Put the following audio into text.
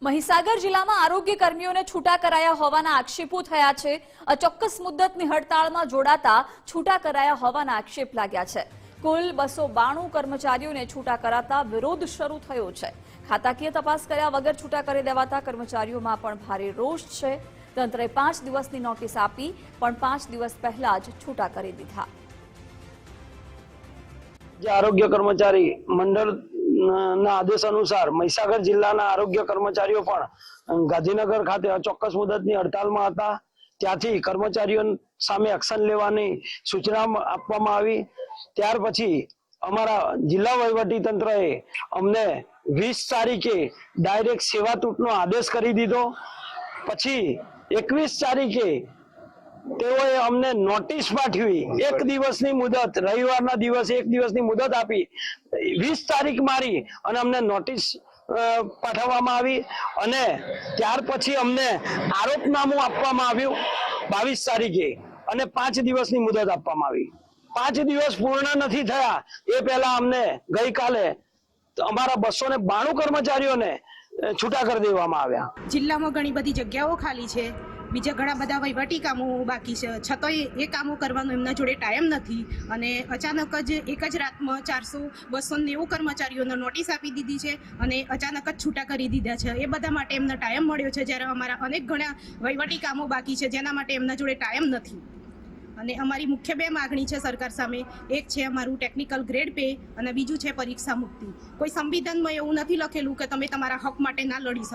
મહીસાગર જિલ્લામાં આરોગ્ય કર્મીઓને છૂટા કરાયા હોવાના આક્ષેપો થયા છે। અચોક્કસ મુદ્દતની હડતાળમાં જોડાતા છૂટા કરાયા હોવાના આક્ષેપ લાગ્યા છે। કુલ 292 કર્મચારીઓને છૂટા કરાતા વિરોધ શરૂ થયો છે। ખાતાકીય તપાસ કર્યા વગર છૂટા કરી દેવાતા કર્મચારીઓમાં પણ ભારે રોષ છે। તંત્રે 5 દિવસની નોટિસ આપી પણ 5 દિવસ પહેલા જ છૂટા કરી દીધા। આરોગ્ય કર્મચારી મંડળ ના આદેશ અનુસાર મહીસાગર જિલ્લાના આરોગ્ય કર્મચારીઓ પણ ગાંધીનગર ખાતે અચોક્કસ મુદતની હડતાલમાં હતા। ત્યાંથી કર્મચારીઓ સામે એક્શન લેવાની સૂચના આપવામાં આવી। ત્યાર પછી અમારા જિલ્લા વહીવટી તંત્રએ અમને 20 તારીખે ડાયરેક્ટ સેવા તૂટનો આદેશ કરી દીધો। પછી 21 તારીખે તેઓએ અમને નોટિસ પાઠવી। એક દિવસની મુદત, રવિવારના દિવસે એક દિવસની મુદત આપી 20 તારીખ મારી અને અમને નોટિસ પાઠવવામાં આવી અને ત્યાર પછી અમને આરોપનામું આપવામાં આવ્યું 22 તારીખે અને 5 દિવસની મુદત આપવામાં આવી। 5 દિવસ પૂર્ણ નથી થયા એ પહેલા અમને ગઈકાલે અમારા 292 કર્મચારીઓને છૂટા કરી દેવામાં આવ્યા। જિલ્લામાં ઘણી બધી જગ્યાઓ ખાલી છે, બીજા ઘણા બધા વહીવટી કામો બાકી છે, છતાંય એ કામો કરવાનો એમના જોડે ટાઈમ નથી અને અચાનક જ એક જ રાતમાં 290 કર્મચારીઓને નોટિસ આપી દીધી છે અને અચાનક જ છૂટા કરી દીધા છે। એ બધા માટે એમને ટાઈમ મળ્યો છે, જ્યારે અમારા અનેક ઘણા વહીવટી કામો બાકી છે જેના માટે એમના જોડે ટાઈમ નથી। અને અમારી મુખ્ય 2 માગણી છે સરકાર સામે। એક છે અમારું ટેકનિકલ ગ્રેડ પે અને બીજું છે પરીક્ષા મુક્તિ। કોઈ સંવિધાનમાં એવું નથી લખેલું કે તમે તમારા હક માટે ના લડી શકો।